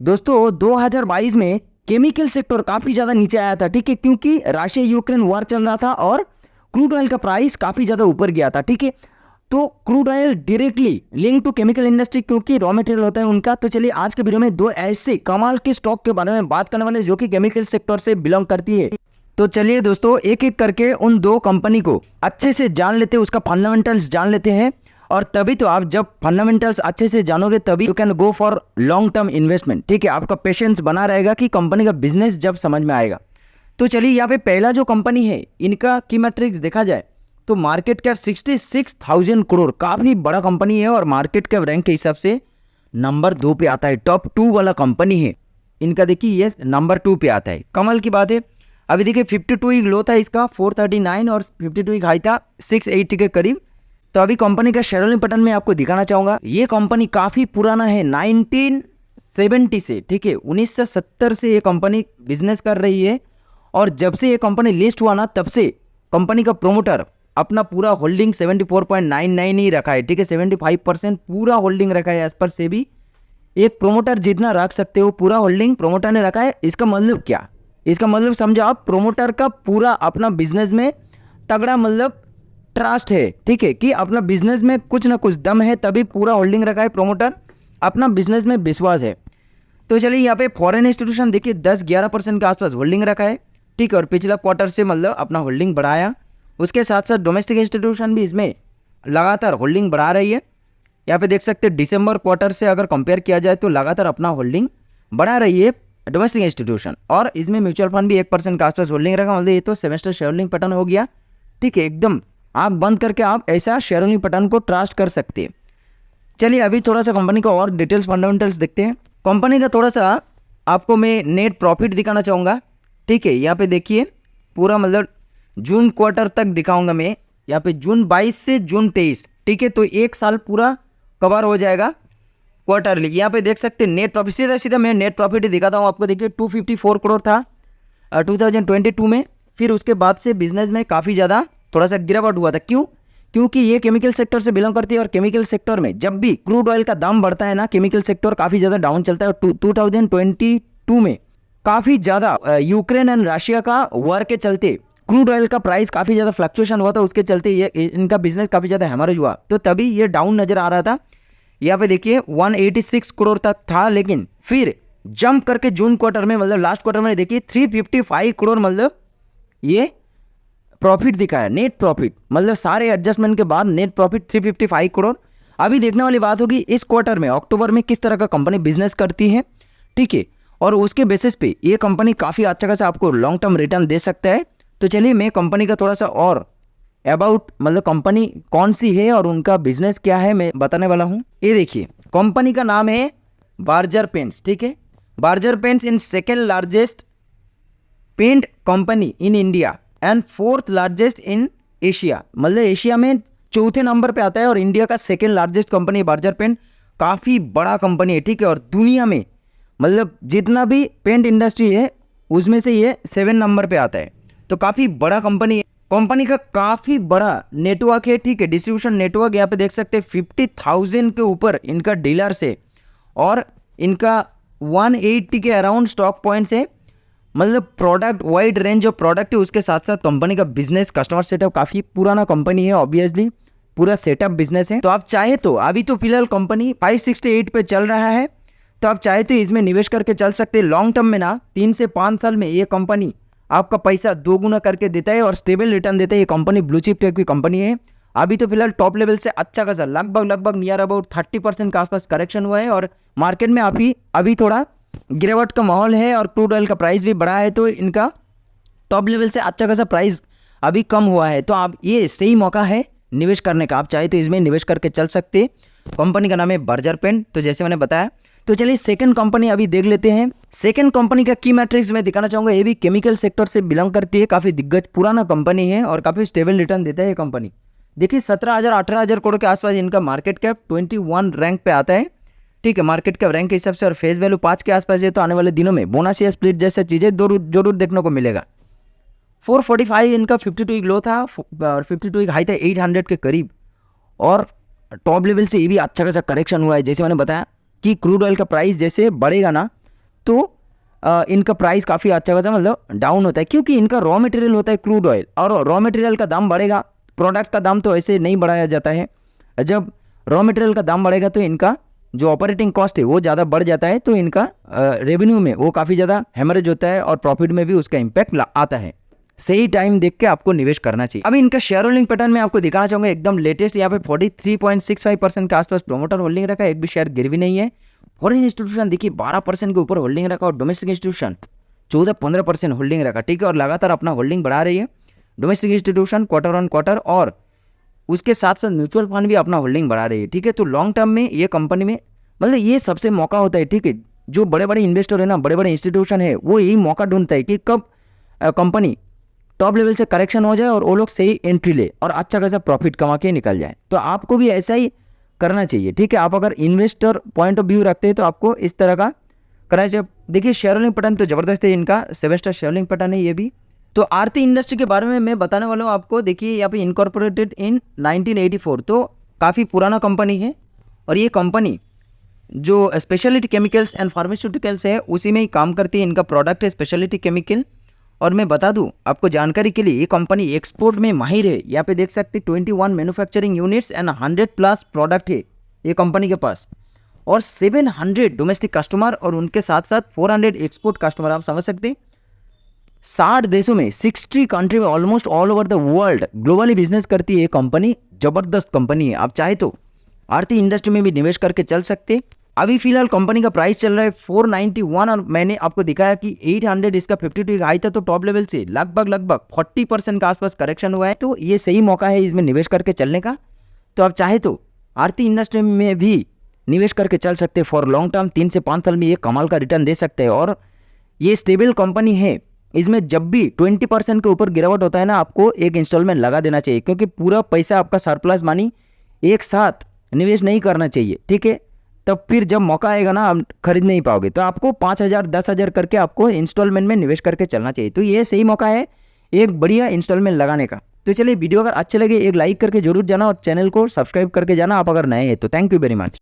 दोस्तों 2022 में chemical sector काफी ज्यादा नीचे आया था, ठीक है, क्योंकि रशिया यूक्रेन वॉर चल रहा था और क्रूड ऑयल का प्राइस काफी ज्यादा ऊपर गया था, ठीक है। तो crude oil directly link to chemical industry क्योंकि रॉ मटेरियल होता है उनका। तो चलिए आज के वीडियो में दो ऐसे कमाल के स्टॉक के बारे में बात करने वाले जो कि केमिकल सेक्टर से बिलोंग करती है। तो चलिए दोस्तों एक एक करके उन दो कंपनी को अच्छे से जान लेते हैं, उसका फंडामेंटल्स जान लेते हैं। और तभी तो आप जब फंडामेंटल्स अच्छे से जानोगे तभी you can go for long term investment, ठीक है। आपका पेशेंस बना रहेगा कि कंपनी का बिजनेस जब समझ में आएगा। तो चलिए यहाँ पे पहला जो कंपनी है इनका की मैट्रिक्स देखा जाए तो मार्केट कैप 66,000 करोड़, काफी बड़ा कंपनी है और मार्केट कैप रैंक के हिसाब से नंबर 2 पे आता है, टॉप 2 वाला कंपनी है इनका। देखिए ये नंबर 2 पे आता है, कमाल की बात है। अभी देखिए 52 वीक लो था इसका 439 और 52 वीक हाई था 680 के करीब। तो अभी कंपनी का शेयर होल्डिंग पैटर्न में आपको दिखाना चाहूंगा। ये कंपनी काफी पुराना है, 1970 से, ठीक है, 1970 से ये कंपनी बिजनेस कर रही है। और जब से ये कंपनी लिस्ट हुआ ना तब से कंपनी का प्रोमोटर अपना पूरा होल्डिंग 74.99 ही रखा है, ठीक है। 75% पूरा होल्डिंग रखा है। एज पर से भी एक प्रोमोटर जितना रख सकते हो पूरा होल्डिंग प्रोमोटर ने रखा है। इसका मतलब क्या, इसका मतलब समझो आप, प्रोमोटर का पूरा अपना बिजनेस में तगड़ा मतलब ट्रस्ट है, ठीक है, कि अपना बिजनेस में कुछ ना कुछ दम है तभी पूरा होल्डिंग रखा है प्रोमोटर, अपना बिजनेस में विश्वास है। तो चलिए यहाँ पे फॉरेन इंस्टीट्यूशन देखिए 10-11% के आसपास होल्डिंग रखा है, ठीक है। और पिछला क्वार्टर से मतलब अपना होल्डिंग बढ़ाया। उसके साथ साथ डोमेस्टिक इंस्टीट्यूशन भी इसमें लगातार होल्डिंग बढ़ा रही है। यहाँ पे देख सकते हैं दिसंबर क्वार्टर से अगर कंपेयर किया जाए तो लगातार अपना होल्डिंग बढ़ा रही है डोमेस्टिक इंस्टीट्यूशन। और इसमें म्यूचुअल फंड भी 1% के आसपास होल्डिंग रखा, मतलब ये तो सेमेस्टर शेयर होल्डिंग पैटर्न हो गया, ठीक है। एकदम आंख बंद करके आप ऐसा शेयर होल्डिंग पैटर्न को ट्रस्ट कर सकते हैं। चलिए अभी थोड़ा सा कंपनी का और डिटेल्स फंडामेंटल्स देखते हैं। कंपनी का थोड़ा सा आपको मैं नेट प्रॉफिट दिखाना चाहूँगा, ठीक है। यहाँ पे देखिए पूरा मतलब जून क्वार्टर तक दिखाऊंगा मैं, यहाँ पे जून 22 से जून 23, ठीक है। तो एक साल पूरा कवर हो जाएगा क्वार्टरली। यहाँ पे देख सकते हैं नेट प्रॉफिट, सीधा सीधा मैं नेट प्रॉफिट ही दिखाता हूँ आपको। देखिए 254 करोड़ था 2022 में। फिर उसके बाद से बिजनेस में काफ़ी ज़्यादा थोड़ा सा गिरावट हुआ था। क्यों? क्योंकि ये केमिकल सेक्टर से बिलोंग करती है और केमिकल सेक्टर में जब भी क्रूड ऑयल का दाम बढ़ता है ना, केमिकल सेक्टर काफ़ी ज़्यादा डाउन चलता है। और 2022 में काफ़ी ज़्यादा यूक्रेन एंड रशिया का वॉर के चलते क्रूड ऑयल का प्राइस काफ़ी ज़्यादा फ्लक्चुएशन हुआ था, उसके चलते ये इनका बिजनेस काफ़ी ज़्यादा हैमरेज हुआ, तो तभी ये डाउन नज़र आ रहा था। यहाँ पे देखिए 186 करोड़ तक था, लेकिन फिर जंप करके जून क्वार्टर में मतलब लास्ट क्वार्टर में देखिए 355 करोड़ मतलब ये प्रॉफिट दिखा है, नेट प्रॉफिट, मतलब सारे एडजस्टमेंट के बाद नेट प्रॉफिट 355 करोड़। अभी देखने वाली बात होगी इस क्वार्टर में अक्टूबर में किस तरह का कंपनी बिजनेस करती है, ठीक है। और उसके बेसिस पे ये कंपनी काफ़ी अच्छा खासा आपको लॉन्ग टर्म रिटर्न दे सकता है। तो चलिए मैं कंपनी का थोड़ा सा और अबाउट मतलब कंपनी कौन सी है और उनका बिजनेस क्या है मैं बताने वाला हूँ। ये देखिए कंपनी का नाम है बार्जर पेंट्स, ठीक है। Berger paints in second largest paint company in India and 4th largest in Asia, मतलब एशिया में चौथे नंबर पे आता है और इंडिया का second largest company Berger paint. काफ़ी बड़ा कंपनी है, ठीक है। और दुनिया में मतलब जितना भी पेंट इंडस्ट्री है उसमें से ये 7 नंबर पे आता है, तो काफ़ी बड़ा कंपनी है। कंपनी का काफ़ी बड़ा नेटवर्क है, ठीक है, डिस्ट्रीब्यूशन नेटवर्क। यहाँ पे देख सकते हैं 50,000 के ऊपर इनका डीलर्स है और इनका 180 के अराउंड स्टॉक पॉइंट्स है। मतलब product wide range of product है, उसके साथ साथ कंपनी का बिजनेस कस्टमर सेटअप काफ़ी पुराना कंपनी है, ऑब्वियसली पूरा सेटअप बिजनेस है। तो आप चाहे तो अभी तो फिलहाल कंपनी 568 पे चल रहा है, तो आप चाहे तो इसमें निवेश करके चल सकते हैं। लॉन्ग टर्म में ना 3 से 5 साल में ये कंपनी आपका पैसा 2 गुना करके देता है और स्टेबल रिटर्न देता है। ये कंपनी ब्लू चिप टाइप की कंपनी है। अभी तो फिलहाल टॉप लेवल से अच्छा खासा लगभग नियर अबाउट 30% के आसपास करेक्शन हुआ है और मार्केट में अभी थोड़ा गिरावट का माहौल है और क्रूड ऑयल का प्राइस भी बढ़ा है, तो इनका टॉप लेवल से अच्छा खासा प्राइस अभी कम हुआ है। तो आप ये सही मौका है निवेश करने का, आप चाहे तो इसमें निवेश करके चल सकते हैं। कंपनी का नाम है बार्जर पेंट, तो जैसे मैंने बताया। तो चलिए सेकंड कंपनी अभी देख लेते हैं। सेकंड कंपनी का की मैट्रिक्स मैं दिखाना चाहूँगा। ये भी केमिकल सेक्टर से बिलोंग करती है, काफ़ी दिग्गज पुराना कंपनी है और काफ़ी स्टेबल रिटर्न देता है ये कंपनी। देखिए 17,000-18,000 करोड़ के आसपास इनका मार्केट कैप 21 रैंक पे आता है, ठीक है, मार्केट कैप रैंक के हिसाब से। और फेस वैल्यू 5 के आसपास है, तो आने वाले दिनों में बोनस या स्प्लिट जैसे चीज़ें जरूर देखने को मिलेगा। 445 इनका 52 वीक लो था और 52 वीक हाई था 800 के करीब। और टॉप लेवल से ये भी अच्छा खासा करेक्शन हुआ है। जैसे मैंने बताया कि क्रूड ऑयल का प्राइस जैसे बढ़ेगा ना तो इनका प्राइस काफ़ी अच्छा खासा मतलब डाउन होता है, क्योंकि इनका रॉ मटेरियल होता है क्रूड ऑयल, और रॉ मटेरियल का दाम बढ़ेगा, प्रोडक्ट का दाम तो ऐसे नहीं बढ़ाया जाता है। जब रॉ मटेरियल का दाम बढ़ेगा तो इनका जो ऑपरेटिंग कॉस्ट है वो ज़्यादा बढ़ जाता है, तो इनका रेवेन्यू में वो काफ़ी ज़्यादा हेमरेज होता है और प्रॉफिट में भी उसका इम्पैक्ट आता है। सही टाइम देख के आपको निवेश करना चाहिए। अभी इनका शेयर होल्डिंग पैटर्न में आपको दिखाना चाहूँगा, एकदम लेटेस्ट यहाँ पे 43.65% के आसपास प्रोमोटर होल्डिंग रखा है, एक भी शेयर गिरवी नहीं है। फॉरेन इंस्टीट्यूशन देखिए 12% के ऊपर होल्डिंग रखा, और डोमेस्टिक इंस्टीट्यूशन 14-15% होल्डिंग रखा, ठीक है, और लगातार अपना होल्डिंग बढ़ा रही है domestic institution quarter on quarter, और उसके साथ साथ म्यूचुअल फंड भी अपना होल्डिंग बढ़ा रही है, ठीक है। तो लॉन्ग टर्म में ये कंपनी में मतलब ये सबसे मौका होता है, ठीक है, जो बड़े बड़े इन्वेस्टर है ना, बड़े बड़े इंस्टीट्यूशन है, वो यही मौका ढूंढता है कि कब कंपनी टॉप लेवल से करेक्शन हो जाए और वो लोग सही एंट्री ले और अच्छा खासा प्रॉफिट कमा के निकल जाए। तो आपको भी ऐसा ही करना चाहिए, ठीक है। आप अगर इन्वेस्टर पॉइंट ऑफ व्यू रखते हैं तो आपको इस तरह का करना चाहिए। देखिए शेयर होल्डिंग पैटर्न तो ज़बरदस्त है, इनका 7 स्टार शेयर होल्डिंग पैटर्न है ये भी। तो आरती इंडस्ट्री के बारे में मैं बताने वाला हूँ आपको। देखिए यहाँ पे इनकॉर्पोरेटेड इन 1984, तो काफ़ी पुराना कंपनी है, और ये कंपनी जो स्पेशलिटी केमिकल्स एंड फार्मास्यूटिकल्स है उसी में ही काम करती है। इनका प्रोडक्ट है स्पेशलिटी केमिकल, और मैं बता दूं आपको जानकारी के लिए, ये कंपनी एक्सपोर्ट में माहिर है। यहाँ पे देख सकते 21 मैन्युफैक्चरिंग यूनिट्स एंड 100+ प्रोडक्ट है ये कंपनी के पास, और 700 डोमेस्टिक कस्टमर, और उनके साथ साथ 400 एक्सपोर्ट कस्टमर। आप समझ सकते 60 देशों में 60 कंट्री में almost all over the world globally business करती है ये कंपनी। जबरदस्त कंपनी है, आप चाहे तो आरती इंडस्ट्री में भी निवेश करके चल सकते। अभी फिलहाल कंपनी का प्राइस चल रहा है 491, और मैंने आपको दिखाया कि 800 इसका 52 हाई था, तो टॉप लेवल से लगभग 40% के आसपास करेक्शन हुआ है। तो ये सही मौका है इसमें निवेश करके चलने का। तो आप चाहे तो आरती इंडस्ट्री में भी निवेश करके चल सकते हैं फॉर लॉन्ग टर्म। 3 से 5 साल में ये कमाल का रिटर्न दे सकते हैं, और ये स्टेबल कंपनी है। इसमें जब भी 20% के ऊपर गिरावट होता है ना, आपको एक इंस्टॉलमेंट लगा देना चाहिए, क्योंकि पूरा पैसा आपका सरप्लस मनी एक साथ निवेश नहीं करना चाहिए, ठीक है। तब फिर जब मौका आएगा ना, आप खरीद नहीं पाओगे। तो आपको 5,000 10,000 करके आपको इंस्टॉलमेंट में निवेश करके चलना चाहिए। तो ये सही मौका है एक बढ़िया इंस्टॉलमेंट लगाने का। तो चलिए वीडियो अगर अच्छे लगे एक लाइक करके जरूर जाना, और चैनल को सब्सक्राइब करके जाना आप अगर नए हैं तो। Thank you very much.